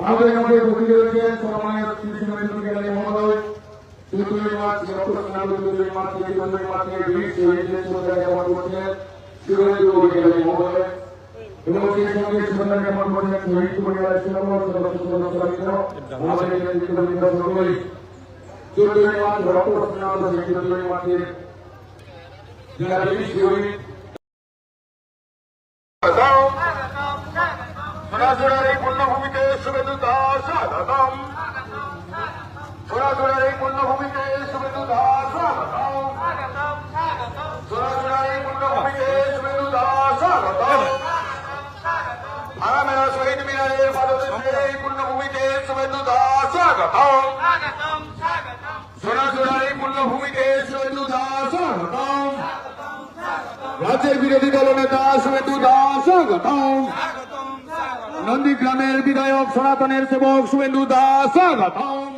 আমাদের মধ্যে উপস্থিত রয়েছেন সম্মানীয় শ্রী শুভেন্দু অধিকারী মহোদয়, চৌধুরী মাঠ চৌধুরী মাঠ জ্ঞাপন করছেন শুভেন্দু অধিকারী মহোদয় এবং সেই সঙ্গে শুভেন্দু জ্ঞাপন করছেন শহীদ পরিবারের আমাদের নেতৃত্ববৃন্দ সকলেই চৌধুরী মাঠ চৌধুরী মাঠের যারা শহীদ সোনাঝুরার এই পুণ্যভূমিতে শুভেন্দু দাস স্বাগতম। সোনাঝুরার এই পুণ্যভূমিতে শুভেন্দু দাস স্বাগতম। সোনাঝুরার এই পুণ্যভূমিতে শুভেন্দু দাস স্বাগতম। আরামেরা শহীদ মিনারের পাদদেশে এই পুণ্যভূমিতে শুভেন্দু দাস স্বাগতম। সোনাঝুরার এই পুণ্যভূমিতে শুভেন্দু দাস স্বাগতম। রাজ্যের বিরোধী দলনেতা শুভেন্দু দাস স্বাগতম। নন্দীগ্রামের বিধায়ক সনাতনের সেবক শুভেন্দু দাস স্বাগতম।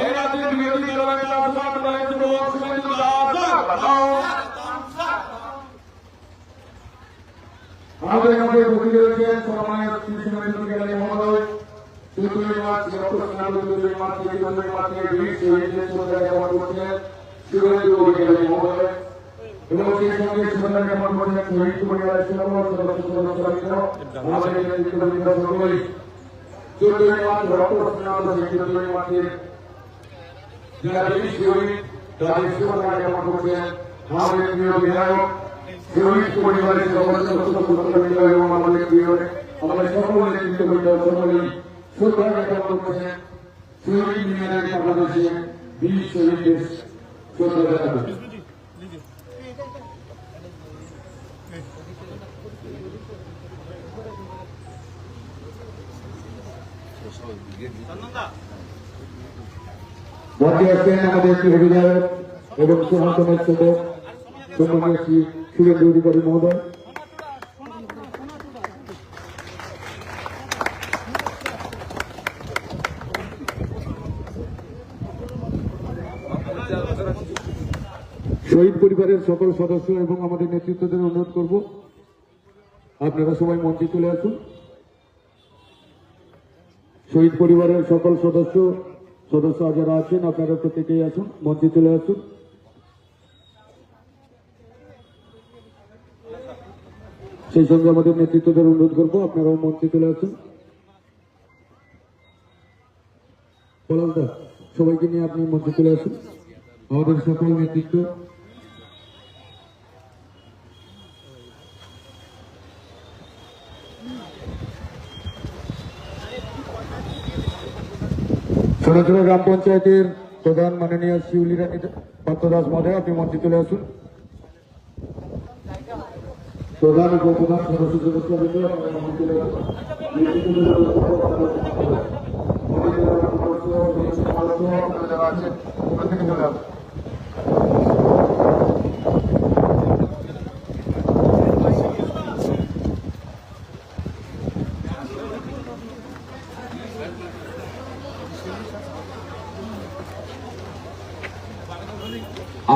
এই রাজ্যের বিরোধী দলনেতা সনাতনের সেবক শুভেন্দু দাস স্বাগতম। আমাদের মধ্যে উপস্থিত রয়েছেন সম্মানীয় শ্রী শুভেন্দু অধিকারী মহোদয়, চৌধুরী মাঠ চৌধুরী মাঠ জ্ঞাপন করছেন শুভেন্দু অধিকারী মহোদয় এবং সেই সঙ্গে শুভেন্দু জ্ঞাপন করছেন শহীদ পরিবারের আমাদের নেতৃত্ববৃন্দ সকলেই চৌধুরী মাঠ চৌধুরী মাঠের যারা শহীদ তাদের শুভেচ্ছা জ্ঞাপন করছেন আমাদের প্রিয় বিধায়ক শহীদ পরিবারের এবং আমাদের প্রিয় আমাদের সকল নেতৃত্ববৃন্দ সকলেই শ্রদ্ধা জ্ঞাপন করছেন শহীদ মিনারের পাদদেশে বীর শহীদদের শ্রদ্ধা জ্ঞাপন। মঞ্চে আসছেন আমাদের শ্রী অভিধায়ক এবং সনাতনের সেবক সম্মানীয় শ্রী শুভেন্দু অধিকারী মহোদয়। শহীদ পরিবারের সকল সদস্য এবং আমাদের নেতৃত্বদের অনুরোধ করব আপনারা সবাই মঞ্চে চলে আসুন। শহীদ পরিবারের সকল সদস্য যারা আছেন আপনারা প্রত্যেকেই আসুন, মঞ্চে চলে আসুন। সেই সঙ্গে আমাদের নেতৃত্বদের অনুরোধ করবো আপনারাও মঞ্চে চলে আসুন। পলাশদা সবাইকে নিয়ে আপনি মঞ্চে চলে আসুন। আমাদের সকল নেতৃত্ব সোনাঝুরা গ্রাম পঞ্চায়েতের প্রধান মাননীয় শিউলি রানী পাত্র দাস মহোদয় আপনি মঞ্চে চলে আসুন। প্রধান উপপ্রধান সদস্য চলে আসুন।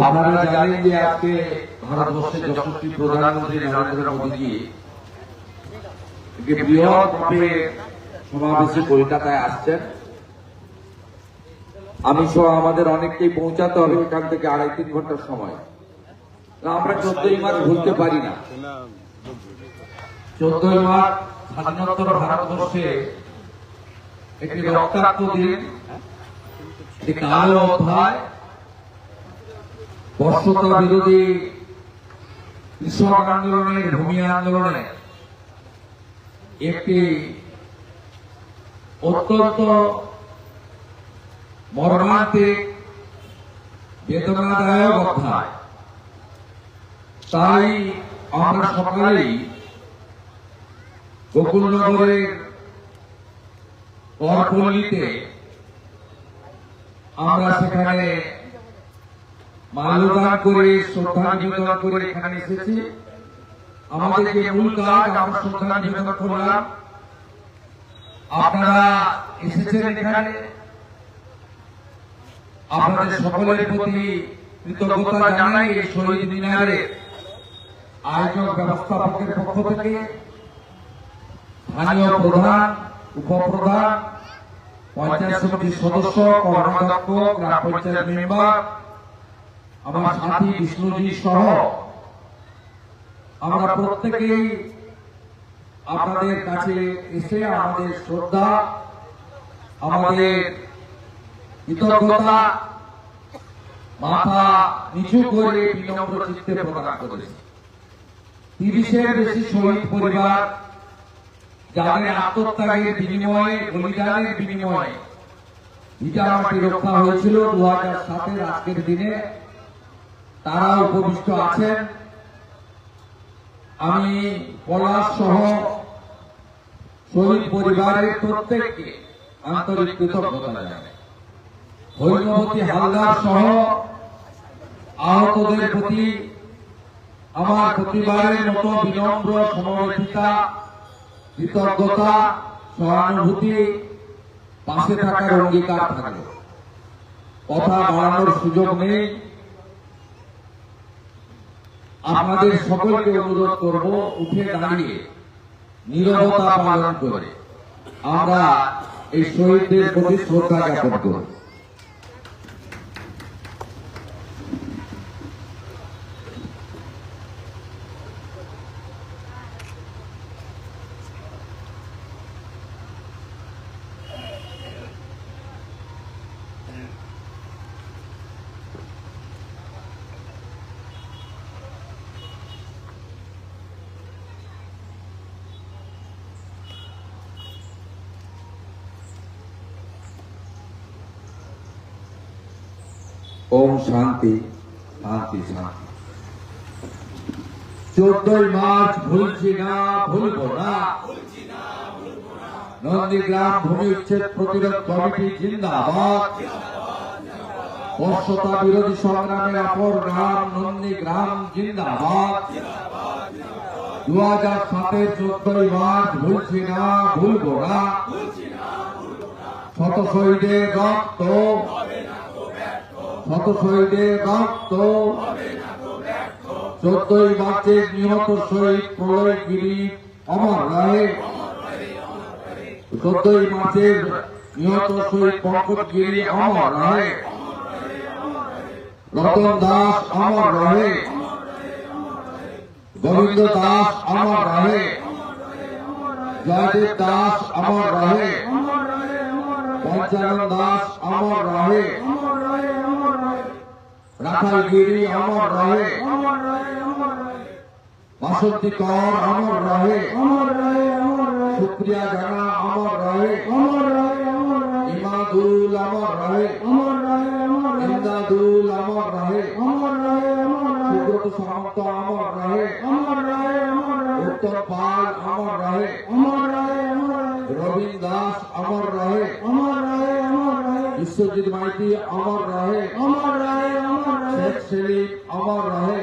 আপনারা জানেন যে আজকে ভারতবর্ষের যশস্বী প্রধানমন্ত্রী নরেন্দ্র মোদী বৃহৎভাবে সমাবেশে কলকাতায় আসছেন। আমি সহ আমাদের অনেককেই পৌঁছাতে হবে এখান থেকে 2.5-3 ঘন্টার সময়। আমরা 14ই মার্চ ভুলতে পারি না। 14ই মার্চ স্বাধীনোত্তর ভারতবর্ষে একটি রক্তাক্ত দিন, একটি কালো অধ্যায়, বর্ষতা বিরোধী কৃষক আন্দোলনের ভূমি আন্দোলনে একটি অত্যন্ত মর্মান্তিক বেদনাদায়ক অধ্যায়। তাই আমরা সকালেই গোকুলনগরের করপল্লীতে আমরা সেখানে মাল্যদান করে শ্রদ্ধা নিবেদন করে এখানে এসেছি। আমাদের যে মূল কাজ আমরা শ্রদ্ধা নিবেদন করলাম, আপনারা এসেছেন এখানে, আপনাদের সকলের প্রতি কৃতজ্ঞতা জানাই। এই শহীদ মিনারে আয়োজক ব্যবস্থাপকের পক্ষ থেকে স্থানীয় প্রধান, উপপ্রধান, পঞ্চায়েত সমিতির সদস্য, কর্মাধ্যক্ষ, গ্রাম পঞ্চায়েত মেম্বার, আমার সাথী বিষ্ণুজি সহ আমরা প্রত্যেকেই আপনাদের কাছে এসে আমাদের শ্রদ্ধা, আমাদের কৃতজ্ঞতা মাথা নিচু করে বিনম্র চিত্তে প্রদান করেছি। 30-এর বেশি শহীদ পরিবার যাদের আত্মত্যাগের বিনিময়ে, বলিদানের বিনিময়ে ভিটামাটি রক্ষা হয়েছিল 2007-এর আজকের দিনে, তারা উপবিষ্ট আছেন। আমি পলাশ সহ শহীদ পরিবারের প্রত্যেককে আন্তরিক কৃতজ্ঞতা জানাই। হৈমবতী হালদার সহ আহতদের প্রতি আমার প্রতিবারের মতো বিনম্র সমবেতিতা, কৃতজ্ঞতা, সহানুভূতি, পাশে থাকার অঙ্গীকার থাকবে। কথা বাড়ানোর সুযোগ নেই। আপনাদের সকলকে অনুরোধ করব, উঠে দাঁড়িয়ে নীরবতা পালন করে আমরা এই শহীদদের প্রতি শ্রদ্ধা জ্ঞাপন করব। ওম শান্তি, শান্তি, শান্তি। 14ই মার্চ ভুলছি না, ভুলবো না। নন্দীগ্রাম ভূমি উচ্ছেদ প্রতিরোধ কমিটি জিন্দাবাদ। বর্ষতা বিরোধী সংগ্রামের অপর নাম নন্দীগ্রাম জিন্দাবাদ। 2007-এর 14ই মার্চ ভুলছি না, ভুলবো না। শত শহীদের রক্ত, শত শহীদের রক্ত, 14ই মার্চের নিহত শহীদ প্রলয়গিরি অমর রহে। 14ই মার্চের নিহত শহীদ পঙ্কজগিরি অমর রহে। রতন দাস অমর রহে। গোবিন্দ দাস অমর রহে। জয়দেব দাস অমর রহে। পঞ্চানন দাস অমর রহে। রাখালগিরি অমর রহে। বাসন্তী কর অমর রহে। সুপ্রিয়া জানা অমর রহে। ইমাদুল অমর রহে। ইমদাদুল অমর রহে। সুব্রত সামন্ত অমর রহে। উত্তম পাল অমর রহে। রবীন দাস অমর রহে। বিশ্বজিৎ মাইতি অমর রহে। শেখ সেলিম অমর রহে।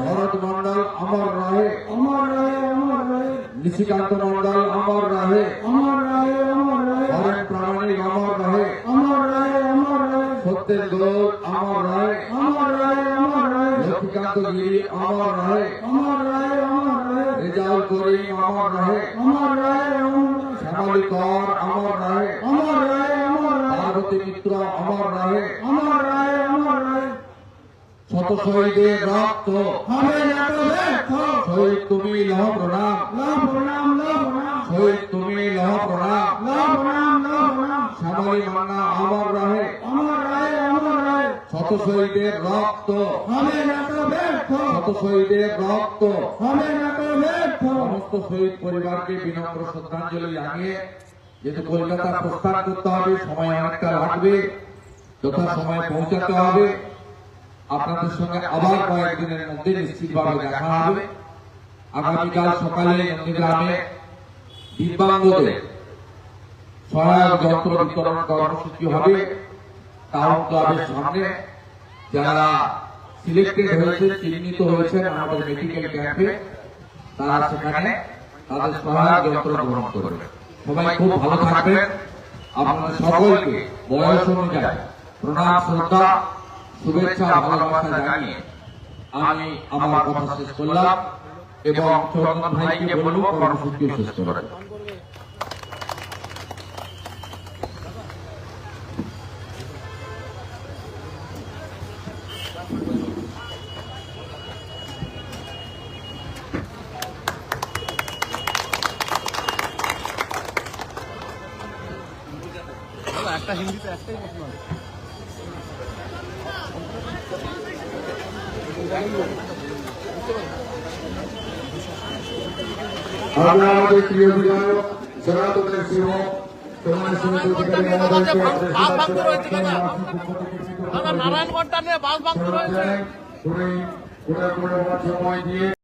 ভরত মন্ডল অমর রহে। নিশিকান্ত মন্ডল অমর রহে। হরেন প্রামাণিক অমর রহে। সত্যেন গৌর অমর রহে। লক্ষ্মীকান্ত গিরি অমর রহে। রেজাউল করিম অমর রহে। শ্যামলী কর অমর রহে। পার্বতী মিত্র অমর রহে। শত শহীদের রক্ত শহীদ তুমি লহ প্রণাম। শহীদ তুমি লহ প্রণাম। শ্যামলী মান্না অমর রহে। শত শহীদের রক্ত, শত শহীদের রক্ত। সমস্ত শহীদ পরিবারকে বিনম্র শ্রদ্ধাঞ্জলি জানিয়ে, যেহেতু কলকাতা প্রস্থান করতে হবে, সময় অনেকটা লাগবে, যথা সময় পৌঁছাতে হবে। আপনাদের সঙ্গে আবার কয়েকদিনের মধ্যে নিশ্চিতভাবে দেখা হবে। আগামীকাল সকালে নন্দীগ্রামে দিব্যাঙ্গদের সহায়ক যন্ত্র বিতরণ কর্মসূচি হবে টাউন ক্লাবের সামনে। যারা সিলেক্টেড হয়েছে, চিহ্নিত হয়েছেন আমাদের মেডিকেল ক্যাম্পে, তারা সেখানে তাদের সহায়ক যন্ত্র গ্রহণ করবে। সবাই খুব ভালো থাকবেন। আপনাদের সকলকে বয়স অনুযায়ী প্রণাম, শ্রদ্ধা, শুভেচ্ছা, ভালোবাসা জানিয়ে আমি আমার কথা শেষ করলাম এবং চন্দন ভাইকে বলবো কর্মসূচি শেষ করেন। একটা হিন্দিতে একটাই প্রশ্ন আছে। আমরা আমাদের প্রিয় বিধায়ক সনাতনের সিংহ নারায়ণগড়টা নিয়ে বাস ভাঙতে রয়েছে। সময় দিয়ে